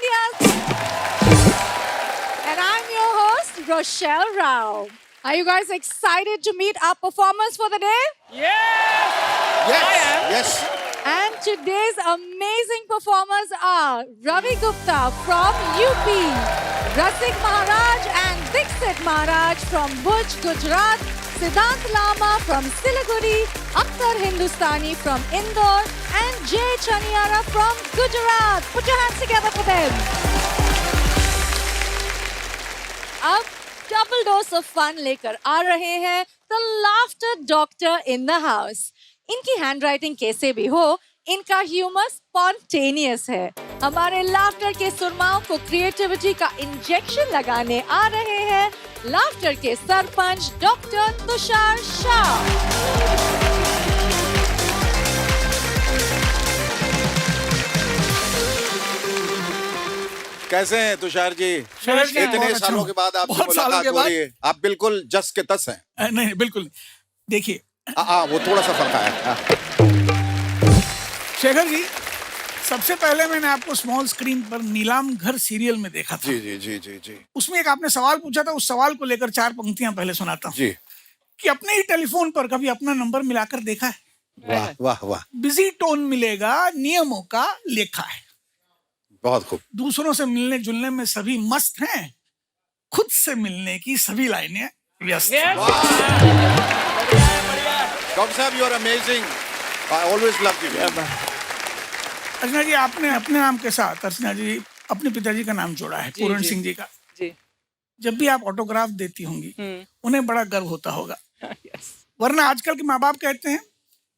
India's. And I'm your host, Rochelle Rao. Are you guys excited to meet our performers for the day? Yes. And today's amazing performers are Ravi Gupta from UP, Rasik Maharaj and Dixit Maharaj from Bhuj, Gujarat, Siddhant Lama from Siliguri, Akhtar Hindustani from Indore, and Jay Chaniara from Gujarat. Put your hands together for them. अब double dose of fun लेकर आ रहे हैं the laughter doctor in the house. इनकी handwriting कैसे भी हो, इनका humour spontaneous है. हमारे लाफ्टर के सुरमाओं को क्रिएटिविटी का इंजेक्शन लगाने आ रहे हैं लाफ्टर के सरपंच डॉक्टर तुषार शाह. कैसे हैं तुषार जी? इतने सालों के बाद आपसे मुलाकात हो रही है. आप बिल्कुल जस के तस हैं. नहीं बिल्कुल. देखिए वो थोड़ा सा फर्क आया. शेखर जी, सबसे पहले मैंने आपको स्मॉल स्क्रीन पर नीलाम घर सीरियल में देखा था. जी. उसमें एक आपने सवाल पूछा था. उस सवाल को लेकर 4 पंक्तियां पहले सुनाता हूँ जी. कि अपने ही टेलीफोन पर कभी अपना नंबर मिलाकर देखा है? वाह. बिजी टोन मिलेगा, नियमों का लेखा है. बहुत खूब. दूसरों से मिलने जुलने में सभी मस्त हैं, खुद से मिलने की सभी लाइनें व्यस्त. डॉक्टर साहब, you are amazing. I always loved you. Archana ji, आपने अपने नाम के साथ अर्चना जी अपने पिताजी का नाम जोड़ा है, पूरण सिंह जी का. जी. जब भी आप ऑटोग्राफ देती होंगी उन्हें बड़ा गर्व होता होगा. यस. वरना आजकल के माँ बाप कहते हैं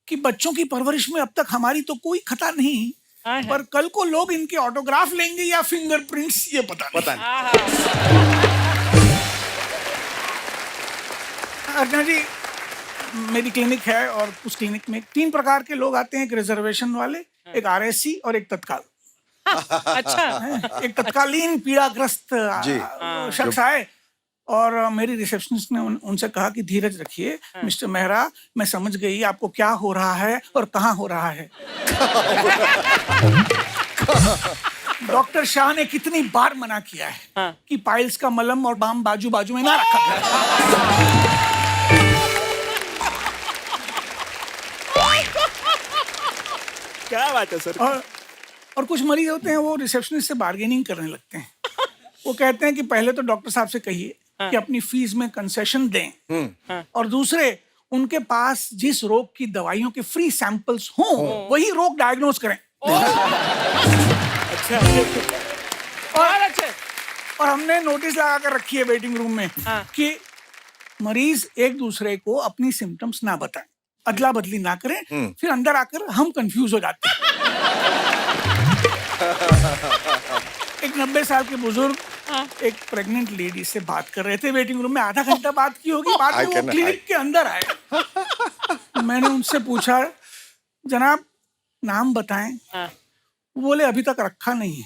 कि बच्चों की परवरिश में अब तक हमारी तो कोई खता नहीं, पर कल को लोग इनके ऑटोग्राफ लेंगे या फिंगरप्रिंट्स, ये पता नहीं. अर्चना जी, मेरी क्लिनिक है और उस क्लिनिक में 3 प्रकार के लोग आते हैं. एक रिजर्वेशन वाले, एक आरएससी और एक तत्काल. अच्छा. एक तत्कालीन पीड़ाग्रस्त शख्स आए और मेरी रिसेप्शनिस्ट ने उनसे कहा कि धीरज रखिए मिस्टर मेहरा, मैं समझ गई आपको क्या हो रहा है और कहाँ हो रहा है. डॉक्टर शाह ने कितनी बार मना किया है कि पाइल्स का मलम और बाम बाजू बाजू में ना रखा जाए. क्या बात है सर. और कुछ मरीज होते हैं वो रिसेप्शनिस्ट से बार्गेनिंग करने लगते हैं. वो कहते हैं कि पहले तो डॉक्टर साहब से कहिए कि अपनी फीस में कंसेशन दें, और दूसरे उनके पास जिस रोग की दवाइयों के फ्री सैंपल्स हों वही रोग डायग्नोज करें. अच्छा. और हमने नोटिस लगा कर रखी है वेटिंग रूम में कि मरीज एक दूसरे को अपनी सिम्टम्स ना बताएं, अदला बदली ना करें, फिर अंदर आकर हम कंफ्यूज हो जाते हैं. एक 90 साल के बुजुर्ग एक प्रेग्नेंट लेडी से बात कर रहे थे वेटिंग रूम में. आधा घंटा बात की होगी. बाद में वो क्लिनिक के अंदर आए. मैंने उनसे पूछा, जनाब नाम बताएं. वो बोले अभी तक रखा नहीं है.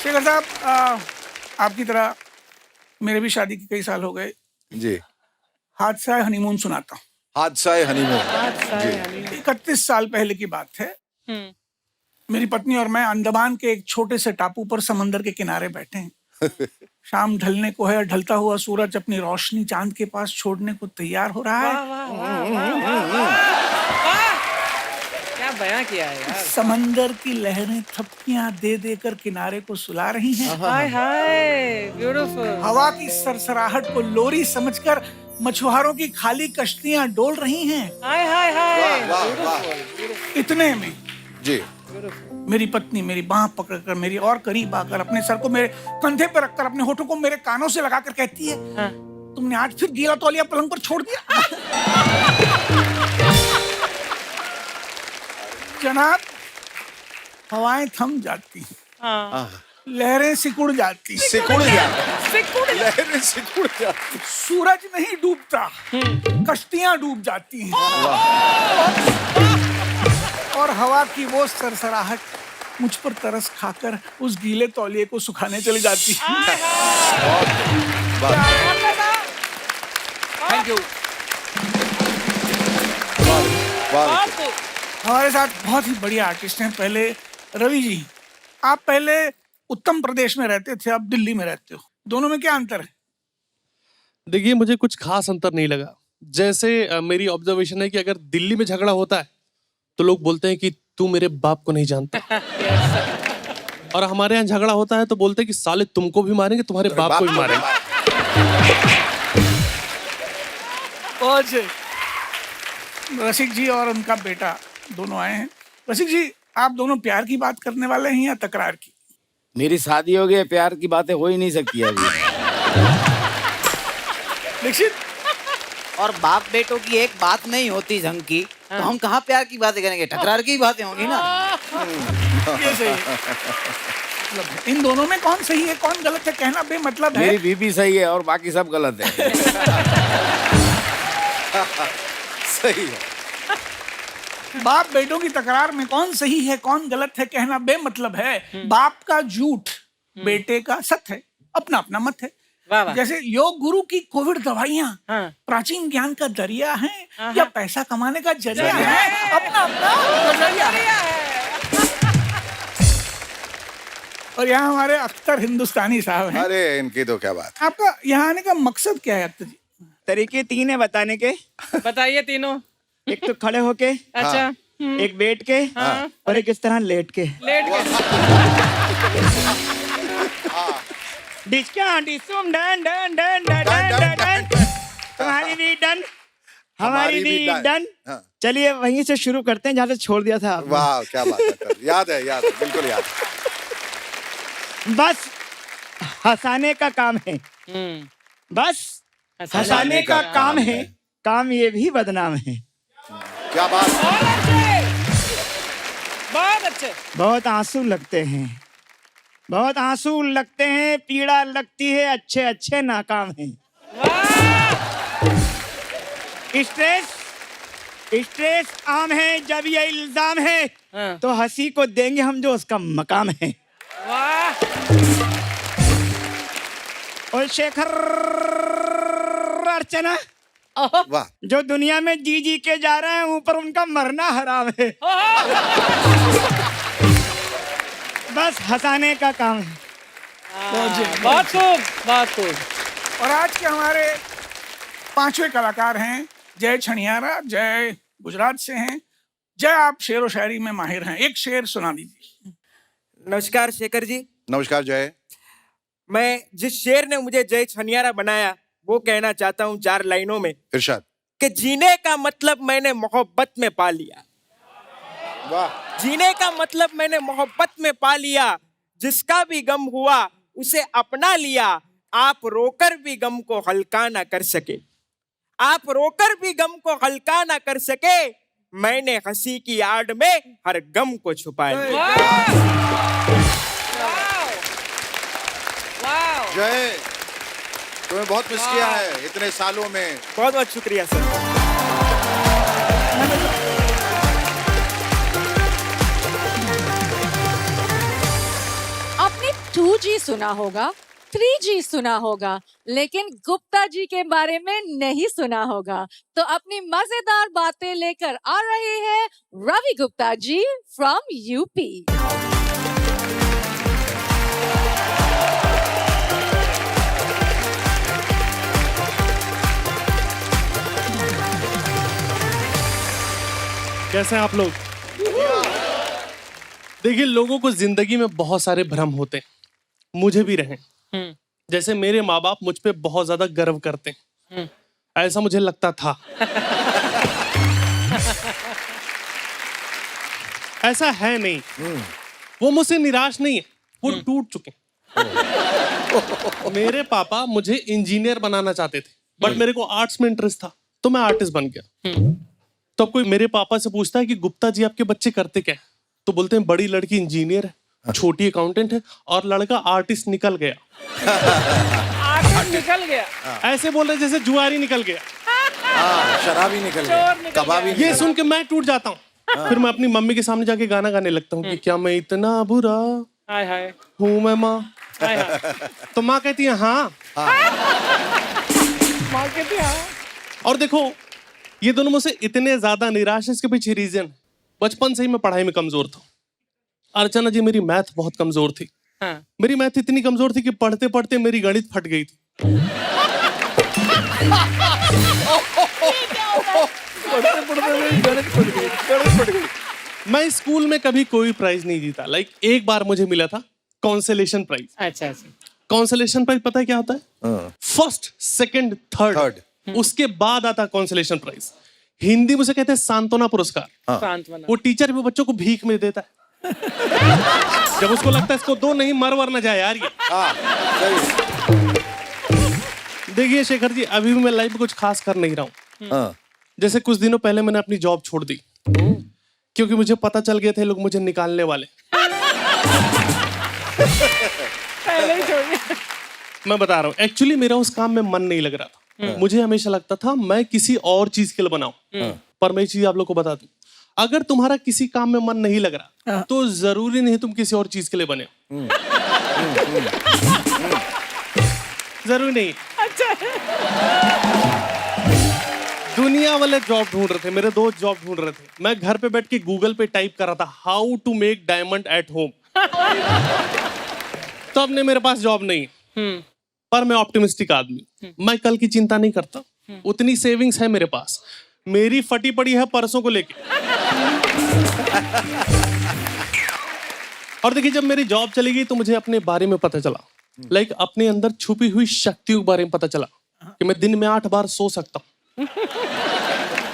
शेखर साहब, आपकी तरह मेरे भी शादी के कई साल हो गए जी. हादसा हनीमून सुनाता हूँ. हादसा हनीमून. 31 साल पहले की बात है. मेरी पत्नी और मैं अंडमान के एक छोटे से टापू पर समंदर के किनारे बैठे हैं. शाम ढलने को है और ढलता हुआ सूरज अपनी रोशनी चांद के पास छोड़ने को तैयार हो रहा है. क्या बयां किया है यार. समंदर की लहरें थपकियां दे देकर किनारे को सुला रही हैं. हाय हाय, ब्यूटीफुल. हवा की सरसराहट को लोरी समझकर मछुआरों की खाली कश्तियां डोल रही हैं. हाय हाय हाय. इतने में जी मेरी पत्नी मेरी बांह पकड़कर मेरी और करीब आकर अपने सर को मेरे कंधे पर रखकर अपने होठों को मेरे कानों से लगाकर कहती है, तुमने आज फिर गीला तौलिया पलंग पर छोड़ दिया. जनाब, हवाएं थम जाती, लहरें सिकुड़ जाती, लहरें सिकुड़ जाती, सूरज नहीं डूबता, कश्तियां डूब जाती हैं, और हवा की वो सरसराहट मुझ पर तरस खाकर उस गीले तौलिए को सुखाने चली जाती है. Thank you. बहुत खूब। हमारे साथ बहुत ही बढ़िया आर्टिस्ट हैं। पहले रवि जी, आप पहले उत्तर प्रदेश में रहते थे, अब दिल्ली में रहते हो, दोनों में क्या अंतर है? देखिए, मुझे कुछ खास अंतर नहीं लगा। जैसे मेरी ऑब्जर्वेशन है कि अगर दिल्ली में झगड़ा होता है तो लोग बोलते हैं कि तू मेरे बाप को नहीं जानता, और हमारे यहाँ झगड़ा होता है तो बोलते हैं कि साले तुमको भी मारेंगे, तुम्हारे बाप को भी मारेंगे। बहुत अच्छे। रसिक जी और उनका बेटा दोनों आए हैं। रसिक जी, आप दोनों प्यार की बात करने वाले हैं या तकरार की? मेरी शादी हो गई, प्यार की बातें हो ही नहीं सकती अभी। दीक्षित, और बाप बेटों की एक बात नहीं होती ढंग की, तो हम कहाँ प्यार की बातें करेंगे, टकरार की बातें होंगी ना। ये सही है। मतलब इन दोनों में कौन सही है कौन गलत है कहना बेमतलब है। मेरी बीबी सही है और बाकी सब गलत है। सही है। बाप बेटों की तकरार में कौन सही है कौन गलत है कहना बेमतलब है। बाप का झूठ, बेटे का सत्य है, अपना अपना मत है। वाह वाह। जैसे योग गुरु की कोविड दवाइयाँ हाँ। प्राचीन ज्ञान का दरिया है या पैसा कमाने का जरिया है, अपना अपना नजरिया है। और यहाँ हमारे अख्तर हिंदुस्तानी साहब हैं। अरे इनकी तो क्या बात। आपका यहाँ आने का मकसद क्या है अख्तर जी? तरीके 3 है बताने के। बताइए तीनों। एक तो खड़े होके, अच्छा। एक बैठ के, और एक इस तरह लेट के। लेट गए। डिस्का डिसुम done done done done done done. तुम्हारी भी डन, हमारी भी डन। हाँ। चलिए वहीं से शुरू करते हैं जहाँ से छोड़ दिया था आपने। वाह क्या बात है। याद है बिल्कुल याद है। बस हंसाने का काम है, बस हंसाने का काम है, काम ये भी बदनाम है। क्या बात। बहुत अच्छे। बहुत आंसू लगते हैं, बहुत आंसू लगते हैं, पीड़ा लगती है, अच्छे अच्छे नाकाम हैं। स्ट्रेस आम है, जब ये इल्जाम है हाँ। तो हंसी को देंगे हम जो उसका मकाम है। वाह। और शेखर अर्चना वाह। जो दुनिया में जी जी के जा रहे हैं, ऊपर उनका मरना हराम है। बस हंसाने का काम है। बहुत खूब, बहुत खूब। और आज के हमारे पांचवें कलाकार हैं जय छनियारा। जय गुजरात से हैं। जय, आप शेर व शायरी में माहिर हैं, एक शेर सुना दीजिए। नमस्कार शेखर जी। नमस्कार जय। मैं जिस शेर ने मुझे जय छनियारा बनाया वो कहना चाहता हूँ 4 लाइनों में इरशाद। कि जीने का मतलब मैंने मोहब्बत में पा लिया। वाह। जीने का मतलब मैंने मोहब्बत में पा लिया, जिसका भी गम हुआ उसे अपना लिया। आप रोकर भी गम को हल्का ना कर सके, आप रोकर भी गम को हल्का ना कर सके, मैंने हंसी की आड़ में हर गम को छुपा लिया। जय, तुम्हें बहुत मिस किया है इतने सालों में। बहुत बहुत शुक्रिया सर। आपने 2G सुना होगा, 3G सुना होगा, लेकिन गुप्ता जी के बारे में नहीं सुना होगा। तो अपनी मजेदार बातें लेकर आ रहे हैं रवि गुप्ता जी फ्रॉम यूपी। कैसे हैं आप लोग? देखिए, लोगों को जिंदगी में बहुत सारे भ्रम होते हैं, मुझे भी रहे। जैसे मेरे माँ बाप मुझ पे बहुत ज्यादा गर्व करते हैं, ऐसा मुझे लगता था। ऐसा है नहीं, वो मुझसे निराश नहीं है, वो टूट चुके हैं। मेरे पापा मुझे इंजीनियर बनाना चाहते थे, बट मेरे को आर्ट्स में इंटरेस्ट था, तो मैं आर्टिस्ट बन गया। तो अब कोई मेरे पापा से पूछता है कि गुप्ता जी आपके बच्चे करते क्या है, तो बोलते हैं बड़ी लड़की इंजीनियर है, छोटी अकाउंटेंट है, और लड़का आर्टिस्ट निकल गया। आर्टिस्ट निकल गया। ऐसे बोल रहे जैसे जुआरी निकल गया, शराबी निकल गया, कबाबी। ये सुन के मैं टूट जाता हूँ। फिर मैं अपनी मम्मी के सामने जाके गाना गाने लगता हूँ कि क्या मैं इतना बुरा हाय हाय हूँ मैं माँ। हाय हाय। तो माँ कहती है हाँ। माँ कहती है हाँ। और देखो, ये दोनों मुझसे इतने ज्यादा निराश है, इसके पीछे रीजन, बचपन से ही मैं पढ़ाई में कमजोर था। अर्चना जी, मेरी मैथ बहुत कमजोर थी। हाँ। मेरी मैथ इतनी कमजोर थी कि पढ़ते पढ़ते मेरी गणित फट गई थी। मैं स्कूल में कभी कोई प्राइज नहीं जीता। लाइक एक बार मुझे मिला था कॉन्सोलेशन प्राइज। अच्छा अच्छा। कॉन्सोलेशन प्राइज पता है क्या होता है? First, second, third, third. उसके बाद आता कॉन्सोलेशन प्राइज। हिंदी में उसे कहते हैं सांत्वना पुरस्कार। सांत्वना। वो टीचर भी बच्चों को भीख में देता है। जब उसको लगता है इसको दो, नहीं मर वर न जाए यार ये। देखिए शेखर जी, अभी भी मैं लाइफ में कुछ खास कर नहीं रहा हूँ। जैसे कुछ दिनों पहले मैंने अपनी जॉब छोड़ दी क्योंकि मुझे पता चल गया था लोग मुझे निकालने वाले। पहले ही छोड़ दिया। मैं बता रहा हूँ, एक्चुअली मेरा उस काम में मन नहीं लग रहा था। मुझे हमेशा लगता था मैं किसी और चीज के लिए बनाऊं। पर मैं ये चीज आप लोग को बता दूं, अगर तुम्हारा किसी काम में मन नहीं लग रहा तो जरूरी नहीं तुम किसी और चीज के लिए बने। जरूरी नहीं। अच्छा। दुनिया वाले जॉब ढूंढ रहे थे, मेरे दोस्त जॉब ढूंढ रहे थे। मैं घर पे बैठ के गूगल पे टाइप कर रहा था how to make diamond at home. तो अब ने मेरे पास जॉब नहीं है, पर मैं ऑप्टिमिस्टिक आदमी, मैं कल की चिंता नहीं करता। उतनी सेविंग्स है मेरे पास, मेरी फटी पड़ी है परसों को लेके। और देखिए, जब मेरी जॉब चली गई तो मुझे अपने बारे में पता चला, लाइक अपने अंदर छुपी हुई शक्तियों के बारे में पता चला कि मैं दिन में 8 बार सो सकता हूँ।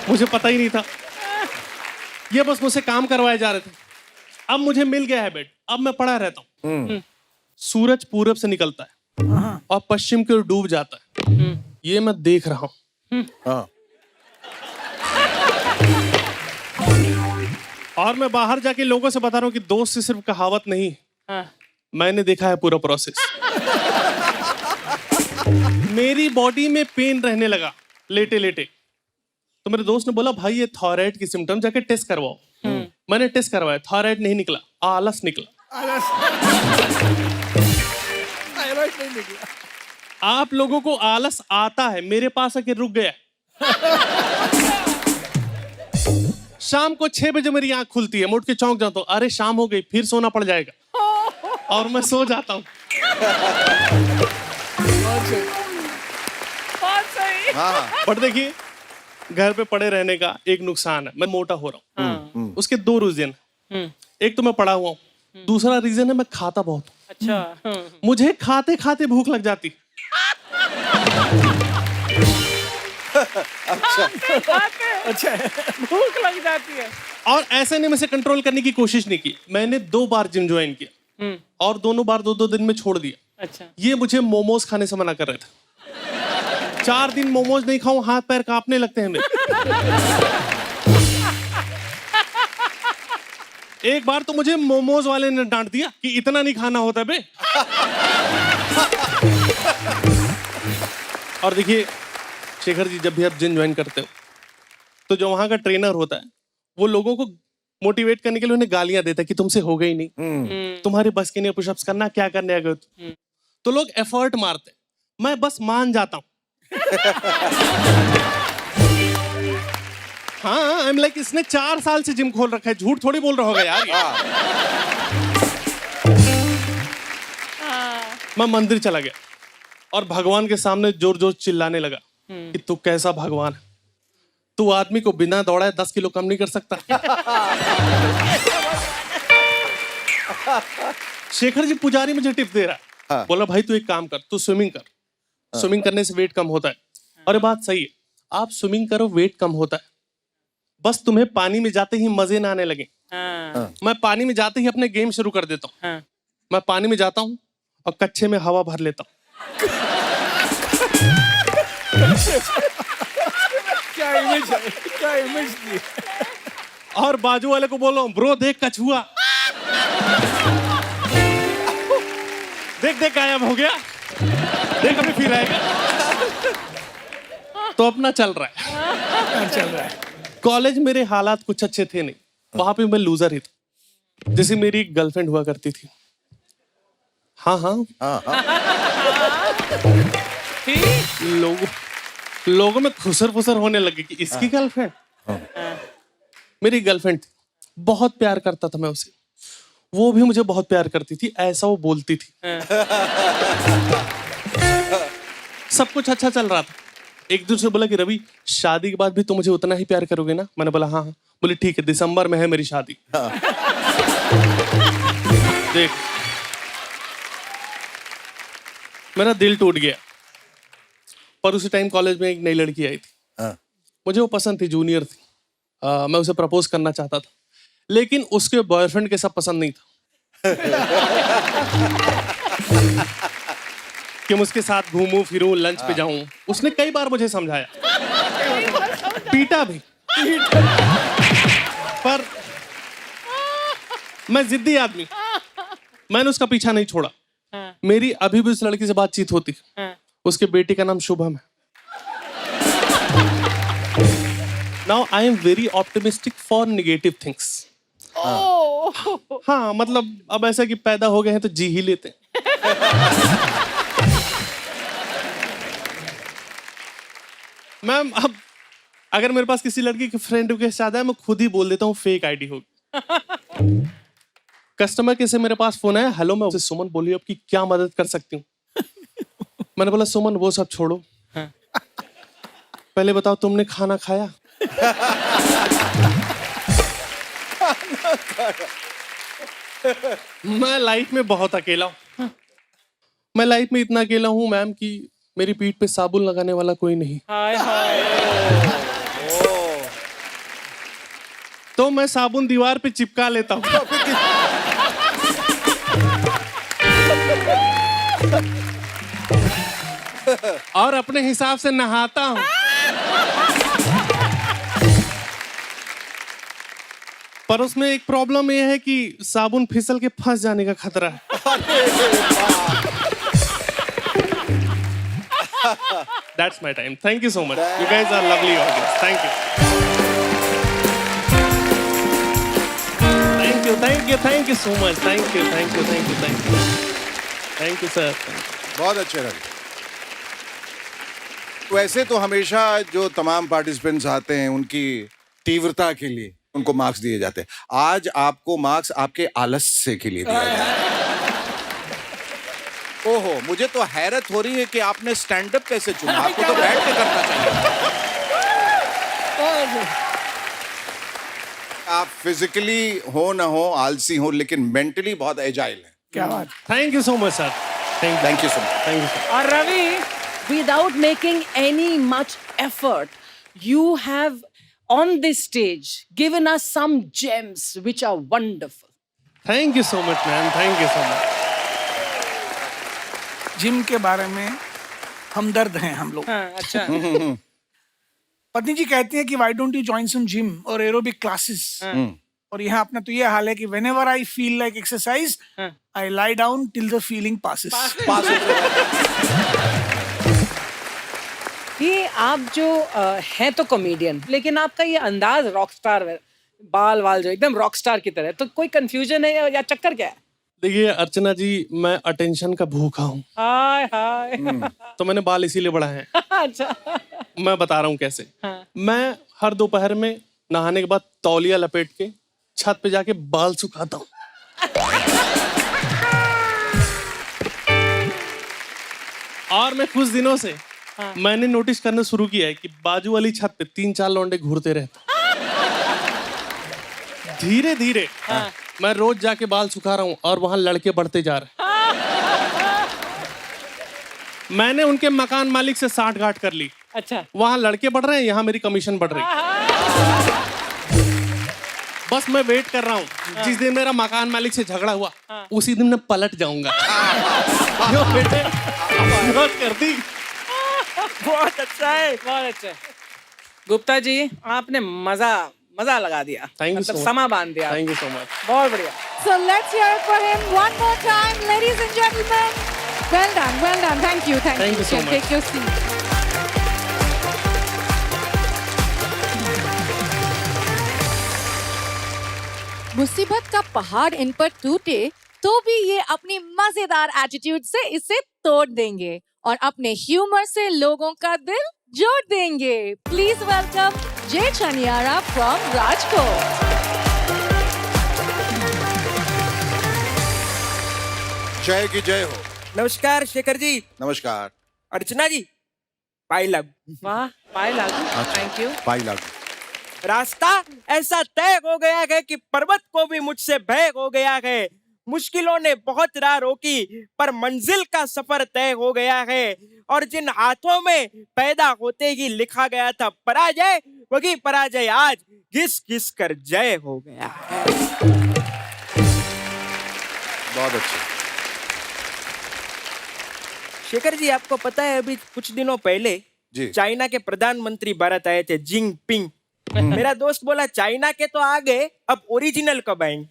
मुझे पता ही नहीं था, ये बस मुझसे काम करवाए जा रहे थे। अब मुझे मिल गया है बेड, अब मैं पड़ा रहता हूँ। सूरज पूरब से निकलता है और पश्चिम की ओर डूब जाता है, ये मैं देख रहा हूँ। और मैं बाहर जाके लोगों से बता रहा हूँ कि दोस्त से सिर्फ कहावत नहीं, मैंने देखा है पूरा प्रोसेस। मेरी बॉडी में पेन रहने लगा लेटे लेटे। तो मेरे दोस्त ने बोला भाई ये थायराइड की सिम्टम, जाके टेस्ट करवाओ। मैंने टेस्ट करवाया, थायराइड नहीं निकला, आलस निकला। थायराइड नहीं निकला। आप लोगों को आलस आता है, मेरे पास आके रुक गया। शाम को 6 बजे मेरी आंख खुलती है, मैं उठ के चौंक जाता हूँ, अरे शाम हो गई, फिर सोना पड़ जाएगा। और मैं सो जाता हूँ। बट देखिए, घर पे पड़े रहने का एक नुकसान है, मैं मोटा हो रहा हूँ। उसके 2 रीजन, एक तो मैं पड़ा हुआ हूँ, दूसरा रीजन है मैं खाता बहुत हूँ। अच्छा। मुझे खाते खाते भूख लग जाती। अच्छा है। भूख लग जाती है। और ऐसे ने मुझे कंट्रोल करने की कोशिश नहीं की। मैंने 2 बार जिम ज्वाइन किया और दोनों बार 2-2 दिन में छोड़ दिया। अच्छा। ये मुझे मोमोज खाने से मना कर रहे थे। 4 दिन मोमोज नहीं खाऊं, हाथ पैर कांपने लगते हैं मेरे। एक बार तो मुझे मोमोज वाले ने डांट दिया कि इतना नहीं खाना होता बे। और देखिए शेखर जी, जब भी आप जिम ज्वाइन करते हो तो जो वहां का ट्रेनर होता है वो लोगों को मोटिवेट करने के लिए उन्हें गालियां देता है कि तुमसे हो गई नहीं, तुम्हारे बस के नहीं पुशअप्स करना, क्या करने आ गए हो। तो लोग एफर्ट मारते, मैं बस मान जाता हूं। हाँ, आई एम लाइक इसने 4 साल से जिम खोल रखा है, झूठ थोड़ी बोल रहा होगा यार। मैं मंदिर चला गया और भगवान के सामने जोर जोर चिल्लाने लगा कि तू कैसा भगवान है, तू आदमी को बिना दौड़ाए 10 किलो कम नहीं कर सकता। शेखर जी पुजारी मुझे टिप दे रहा है, बोला भाई तू एक काम कर, तू स्विमिंग कर, स्विमिंग करने से वेट कम होता है। और ये बात सही है, आप स्विमिंग करो वेट कम होता है, बस तुम्हें पानी में जाते ही मजे ना आने लगे। मैं पानी में जाते ही अपने गेम शुरू कर देता हूँ। मैं पानी में जाता हूँ और कच्चे में हवा भर लेता हूँ। क्या इमेज है, क्या इमेज दी। और बाजू वाले को बोलो ब्रो देख कछुआ, देख देख गायब हो गया, देख अभी फिर आएगा। तो अपना चल रहा है। चल रहा है। कॉलेज मेरे हालात कुछ अच्छे थे नहीं, वहां पे मैं लूजर ही था। जैसे मेरी एक गर्लफ्रेंड हुआ करती थी। हाँ हाँ, लोगों लोगों में खुसर फुसर होने लगे कि इसकी गर्लफ्रेंड। मेरी गर्लफ्रेंड थी, बहुत प्यार करता था मैं उसे, वो भी मुझे बहुत प्यार करती थी, ऐसा वो बोलती थी। सब कुछ अच्छा चल रहा था। एक दूसरे बोला कि रवि शादी के बाद भी तुम मुझे उतना ही प्यार करोगे ना? मैंने बोला हाँ हाँ। बोले ठीक है, दिसंबर में है मेरी शादी। देख मेरा दिल टूट गया। पर उसी टाइम कॉलेज में एक नई लड़की आई थी, मुझे वो पसंद थी, जूनियर थी। मैं उसे प्रपोज करना चाहता था, लेकिन उसके बॉयफ्रेंड के सब पसंद नहीं था कि मैं उसके साथ घूमूं फिरूं, लंच पे जाऊं। उसने कई बार मुझे समझाया, पीटा भी, पर मैं जिद्दी आदमी, मैंने उसका पीछा नहीं छोड़ा। मेरी अभी भी उस लड़की से बातचीत होती। उसके बेटे का नाम शुभम है। Now I am very optimistic for negative things. हाँ मतलब अब ऐसा कि पैदा हो गए हैं तो जी ही लेते हैं। मैम अब अगर मेरे पास किसी लड़की की फ्रेंड रिक्वेस्ट आता है, मैं खुद ही बोल देता हूँ फेक आईडी होगी। कस्टमर के से मेरे पास फोन आया, हेलो मैं सुमन बोलिए आपकी क्या मदद कर सकती हूँ? मैंने बोला सुमन वो सब छोड़ो, पहले बताओ तुमने खाना खाया? मैं लाइफ में बहुत अकेला हूँ। मैं लाइफ में इतना अकेला हूँ मैम कि मेरी पीठ पे साबुन लगाने वाला कोई नहीं। हाय हाय। तो मैं साबुन दीवार पे चिपका लेता हूँ। और अपने हिसाब से नहाता हूँ। पर उसमें एक प्रॉब्लम यह है कि साबुन फिसल के फंस जाने का खतरा है। That's my time. Thank you so much. You guys are lovely audience. Thank you. Thank you, thank you, thank you so much. Thank you, thank you, thank you, thank you. Thank you, sir. बहुत अच्छे रवि। वैसे तो हमेशा जो तमाम participants आते हैं उनकी तीव्रता के लिए उनको मार्क्स दिए जाते हैं। आज आपको मार्क्स आपके आलस्य के लिए दिया जाए। ओहो, मुझे तो हैरत हो रही है कि आपने स्टैंड अप कैसे चुना? आपको तो बैठ के करना चाहिए। आप फिजिकली हो ना हो, आलसी हो, लेकिन मेंटली बहुत एजाइल है। क्या बात। Thank you so much, sir. Thank you so much. Thank you, sir. और Ravi, without making any much effort, you have on this stage given us some gems which are wonderful. Thank you so much, ma'am. Thank you so much. Gym के बारे में हमदर्द हैं हम लोग। हाँ, अच्छा। पत्नी जी कहती है कि why don't you join some gym और एरोबिक क्लासेस। और यहाँ अपना तो ये हाल है कि whenever I feel like exercise I lie down till the feeling passes. ये आप जो हैं तो कॉमेडियन, लेकिन आपका ये अंदाज रॉक स्टार, बाल वाल जो एकदम रॉक स्टार की तरह, तो कोई कंफ्यूजन है या चक्कर क्या है? देखिए अर्चना जी, मैं अटेंशन का भूखा हूँ। हाय हाय। तो मैंने बाल इसीलिए बढ़ाए हैं। अच्छा। मैं बता रहा हूँ कैसे। हाँ। मैं मैं हर दोपहर में नहाने के बाद तौलिया लपेट के छत पे जाके बाल सुखाता हूँ। और मैं कुछ दिनों से मैंने नोटिस करना शुरू किया है कि बाजू वाली छत पे 3-4 लौंडे घूरते रहते। धीरे धीरे मैं रोज जाके बाल सुखा रहा हूँ और वहां लड़के बढ़ते जा रहे हैं। मैंने उनके मकान मालिक से साठ-गांठ कर ली। अच्छा। वहां लड़के बढ़ रहे हैं, यहाँ मेरी कमीशन बढ़ रही है। बस मैं वेट कर रहा हूँ, जिस दिन मेरा मकान मालिक से झगड़ा हुआ उसी दिन मैं पलट जाऊंगा। जो बेटे बहुत कर दी। बहुत अच्छा है, बहुत अच्छा है। गुप्ता जी, आपने मजा लगा दिया। Thank you so मतलब much. समा बांध दिया। Thank you so much. बहुत बढ़िया। So let's hear it for him one more time, ladies and gentlemen. Well done, well done. Thank you, thank Thank you. you so much. Take your seat. मुसीबत का पहाड़ इन पर टूटे तो भी ये अपनी मजेदार एटीट्यूड से इसे तोड़ देंगे और अपने ह्यूमर से लोगों का दिल जोड़ देंगे. Please welcome Jay Chaniara from Rajkot. जय की जय हो. नमस्कार शेखर जी. नमस्कार. अर्चना जी, पाई लग. वाह, पाए लागू. Thank you. पाई लागू. रास्ता ऐसा तय हो गया है कि पर्वत को भी मुझसे भय हो गया है. मुश्किलों ने बहुत राह रोकी पर मंजिल का सफर तय हो गया है. और जिन हाथों में पैदा होते ही लिखा गया था पराजय, वही पराजय आज घिस घिस कर जय हो गया है. बहुत अच्छे. शेखर जी, आपको पता है अभी कुछ दिनों पहले जी. चाइना के प्रधानमंत्री भारत आए थे, जिनपिंग. मेरा दोस्त बोला चाइना के तो आ गए, अब ओरिजिनल कब आएंगे?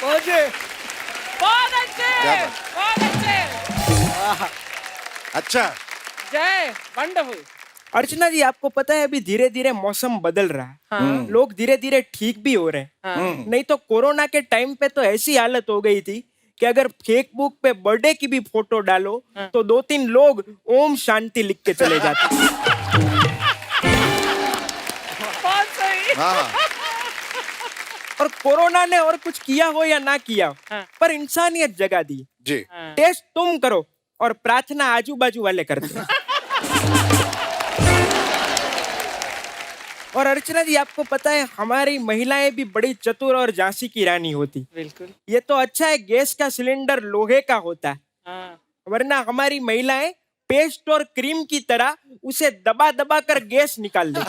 बहुत अच्छे, क्या बात? बहुत अच्छे. अच्छा. जय, वंडरफुल. अर्चना जी, आपको पता है अभी धीरे धीरे मौसम बदल रहा है. लोग धीरे धीरे ठीक भी हो रहे हैं. नहीं तो कोरोना के टाइम पे तो ऐसी हालत हो गई थी कि अगर फेसबुक पे बर्थडे की भी फोटो डालो तो 2-3 लोग ओम शांति लिख के चले जाते. बहुत सही. हाँ. और कोरोना ने और कुछ किया हो या ना किया हो, पर इंसानियत जगा दी. जी. टेस्ट तुम करो और प्रार्थना आजू बाजू वाले करते हैं. और अर्चना जी, आपको पता है हमारी महिलाएं भी बड़ी चतुर और झांसी की रानी होती. बिल्कुल. ये तो अच्छा है गैस का सिलेंडर लोहे का होता है, हाँ. वरना हमारी महिलाएं पेस्ट और क्रीम की तरह उसे दबा दबा कर गैस निकाल दे.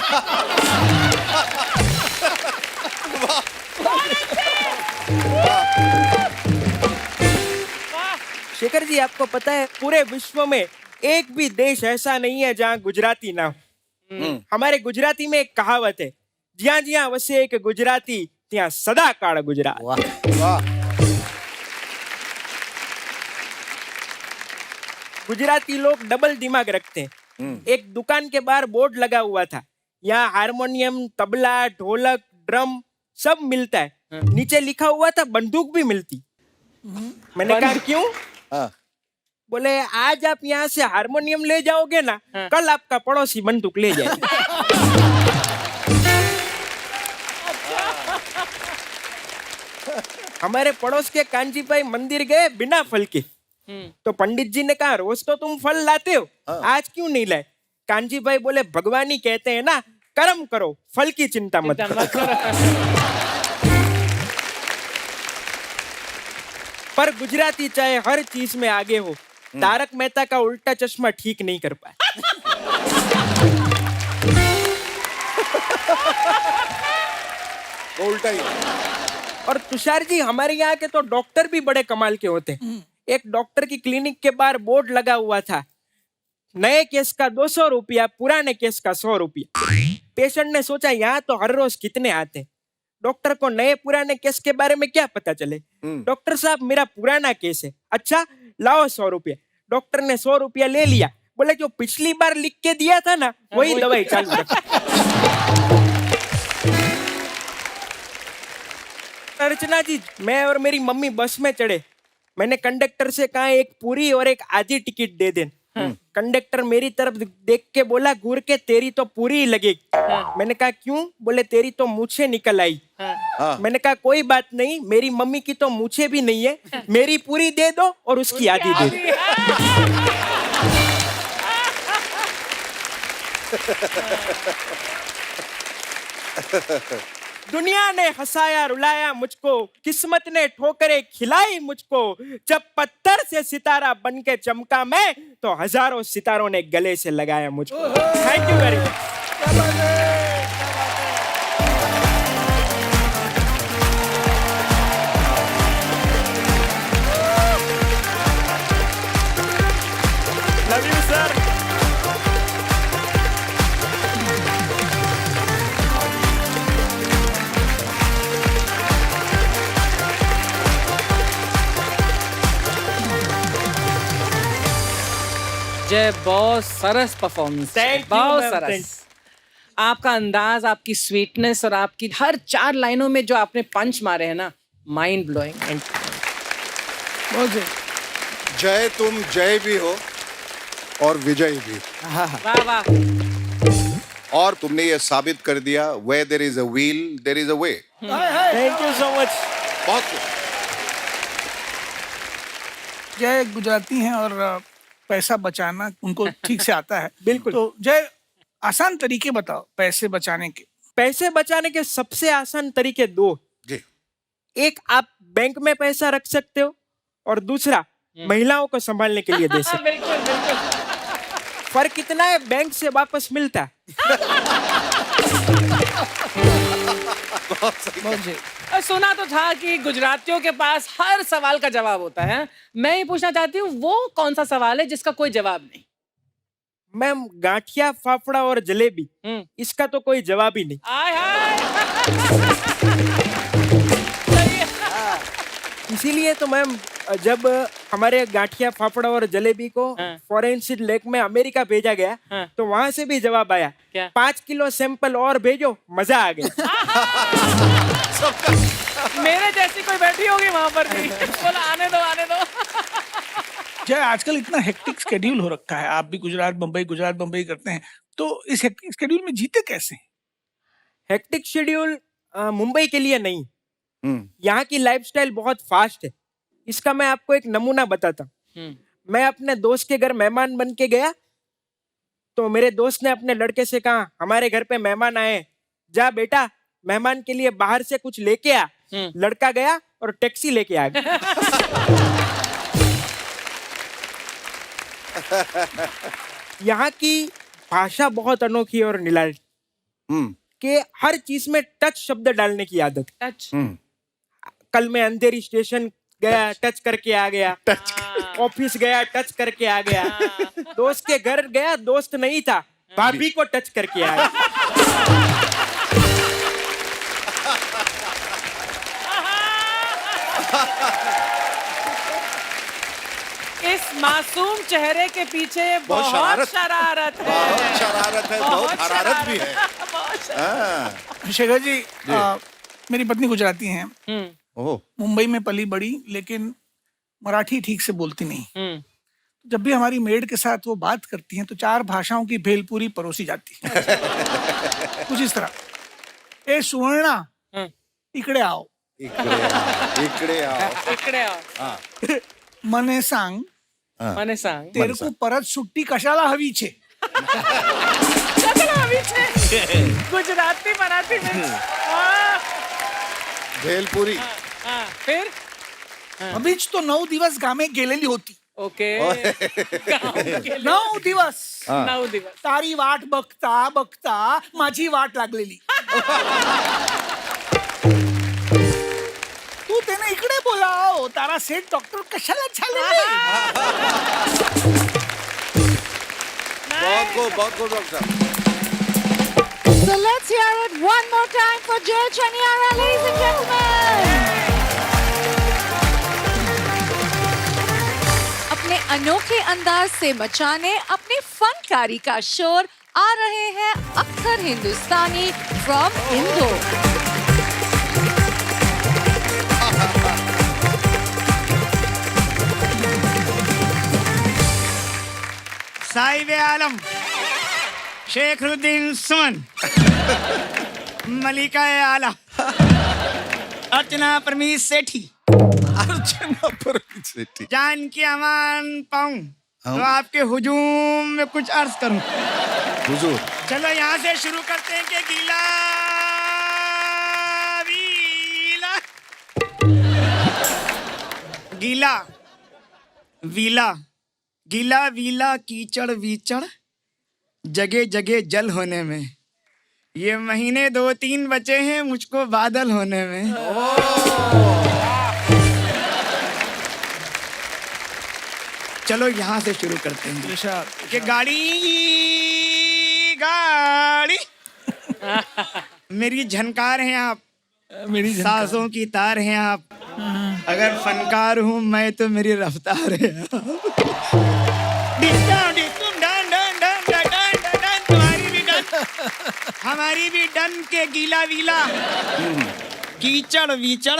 शेखर जी, आपको पता है पूरे विश्व में एक भी देश ऐसा नहीं है जहाँ गुजराती ना हो. हमारे गुजराती में एक कहावत है, જ્યાં જ્યાં વસે એક ગુજરાતી ત્યાં સદા કાળ ગુજરાત. वाह. गुजराती लोग डबल दिमाग रखते हैं. एक दुकान के बाहर बोर्ड लगा हुआ था, यहाँ हारमोनियम, तबला, ढोलक, ड्रम सब मिलता है. नीचे लिखा हुआ था बंदूक भी मिलती. मैंने कहा क्यों? हाँ. बोले आज आप यहाँ से हारमोनियम ले जाओगे ना, कल आपका पड़ोसी बंदूक ले जाएगा. हमारे पड़ोस के कांजी भाई मंदिर गए बिना फल के, तो पंडित जी ने कहा रोज तो तुम फल लाते हो, आज क्यों नहीं लाए? कांजी भाई बोले भगवान ही कहते हैं ना, कर्म करो, फल की चिंता मत करो. पर गुजराती चाहे हर चीज में आगे हो, तारक मेहता का उल्टा चश्मा ठीक नहीं कर पाए. वो उल्टा ही. और तुषार जी, हमारे यहाँ के तो डॉक्टर भी बड़े कमाल के होते हैं. एक डॉक्टर की क्लिनिक के बाहर बोर्ड लगा हुआ था, नए केस का 200 रुपया, पुराने केस का 100 रुपया. पेशेंट ने सोचा यहाँ तो हर रोज कितने आते हैं, डॉक्टर को नए पुराने केस के बारे में क्या पता चले. डॉक्टर साहब मेरा पुराना केस है. अच्छा लाओ 100 रुपया. डॉक्टर ने 100 रुपया ले लिया. बोले जो पिछली बार लिख के दिया था ना, वही दवाई चालू रख. अर्चना जी, मैं और मेरी मम्मी बस में चढ़े. मैंने कंडक्टर से कहा एक पूरी और एक आधी टिकट दे दें. कंडक्टर मेरी तरफ देख के बोला घूर के तेरी तो पूरी ही लगेगी. मैंने कहा क्यों? बोले तेरी तो मूछें निकल आई. मैंने कहा कोई बात नहीं, मेरी मम्मी की तो मूछें भी नहीं है, मेरी पूरी दे दो और उसकी आधी दे दो. दुनिया ने हंसाया रुलाया मुझको, किस्मत ने ठोकरें खिलाई मुझको. जब पत्थर से सितारा बन के चमका मैं, तो हजारों सितारों ने गले से लगाया मुझको. Thank you very much. Love you sir. जय, बहुत सरस परफॉर्मेंस. Thank you, बहुत ma'am. सरस. आपका अंदाज, आपकी स्वीटनेस और आपकी हर 4 लाइनों में जो आपने पंच मारे हैं ना, माइंड ब्लोइंग. जय तुम जय भी हो और विजय भी। वाह वाह। और तुमने ये साबित कर दिया, where there is a wheel, there is a way। Thank you so much. बहुत कुछ। जय गुजराती हैं और पैसा बचाना उनको ठीक से आता है। बिल्कुल। तो जय, आसान तरीके बताओ पैसे बचाने के। पैसे बचाने के सबसे आसान तरीके दो। जी। एक, आप बैंक में पैसा रख सकते हो, और दूसरा महिलाओं को संभालने के लिए दे सकते हो। बिल्कुल बिल्कुल। फर्क इतना है, बैंक से वापस मिलता है। सुना तो था कि गुजरातियों के पास हर सवाल का जवाब होता है। मैं ही पूछना चाहती हूँ, वो कौन सा सवाल है जिसका कोई जवाब नहीं? मैम, गांठिया, फाफड़ा और जलेबी, इसका तो कोई जवाब ही नहीं। आय हाय। इसीलिए तो मैम, जब हमारे गांठिया, फाफड़ा और जलेबी को फॉरेंसिक लैब में अमेरिका भेजा गया, तो वहां से भी जवाब आया, क्या? 5 किलो सैंपल और भेजो, मजा आ गया। मेरे जैसी कोई बैठी होगी वहां पर भी, बोला आने दो आने दो। जय, आजकल इतना हेक्टिक स्केड्यूल हो रखा है, आप भी गुजरात बम्बई करते हैं, तो इस हेक्टिक स्केड्यूल में जीते कैसे? हेक्टिक शेड्यूल मुंबई के लिए नहीं, यहाँ की लाइफस्टाइल बहुत फास्ट है। इसका मैं आपको एक नमूना बताता हूँ। मैं अपने दोस्त के घर मेहमान बन के गया, तो मेरे दोस्त ने अपने लड़के से कहा, हमारे घर पे मेहमान आए, जा बेटा मेहमान के लिए बाहर से कुछ लेके आ। लड़का गया और टैक्सी लेके आ गया। यहाँ की भाषा बहुत अनोखी और निराली, कि हर चीज में टच शब्द डालने की आदत। टच। कल मैं अंधेरी स्टेशन गया, टच करके आ गया। ऑफिस गया, टच करके आ गया। दोस्त के घर गया, दोस्त नहीं था, भाभी को टच करके आया। इस मासूम चेहरे के पीछे बहुत शरारत है। बहुत शरारत है, बहुत हरारत भी है। शेखर जी, मेरी पत्नी गुजराती हैं, ओह। मुंबई में पली बड़ी, लेकिन मराठी ठीक से बोलती नहीं। जब भी हमारी मेड के साथ वो बात करती हैं तो 4 भाषाओं की भेलपूरी परोसी जाती है। कुछ इस तरह, ए सुवर्णा, इकडे आओ, इकडे आओ। इकडे आओ। मने सांग, મને सांग, तेरे को परत सुट्टी कशाला हवी छे? कशाला हवी छे? गुजराती मराठी में। भेलपुरी। फिर अभीच तो 9 दिवस गामे गेलेली होती। ओके। 9 दिवस 9 दिवस तारी वाट बघता बघता माझी वाट लागलेली। तू त्याने इकडे बोलाव, तारा सेठ डॉक्टर कशाला झाले? बहुत खूब डॉक्टर साहब। So let's hear it one more time for Jay Chaniara, ladies and gentlemen. अपने अनोखे अंदाज से मचाने अपनी फनकारी का शोर आ रहे हैं अख्तर हिंदुस्तानी फ्रॉम इंदौर। साहिब आलम, शेखरुद्दीन सुमन, मलिका आला, अर्चना परमीश सेठी, जानकी अमान पाऊं तो आपके हुजूम में कुछ अर्ज करूं। हुजूर। चलो यहाँ से शुरू करते हैं कि गीला वीला, गीला वीला, गीला वीला कीचड़ वीचड़, जगह जगह जल होने में, ये महीने 2-3 बचे हैं मुझको बादल होने में। चलो यहाँ से शुरू करते हैं कि गाड़ी मेरी झनकार हैं आप, मेरी सांसों की तार हैं आप, अगर फनकार हूँ मैं तो मेरी रफ्तार है। हमारी भी डन के गीला वीला, कीचड़ वीचड़,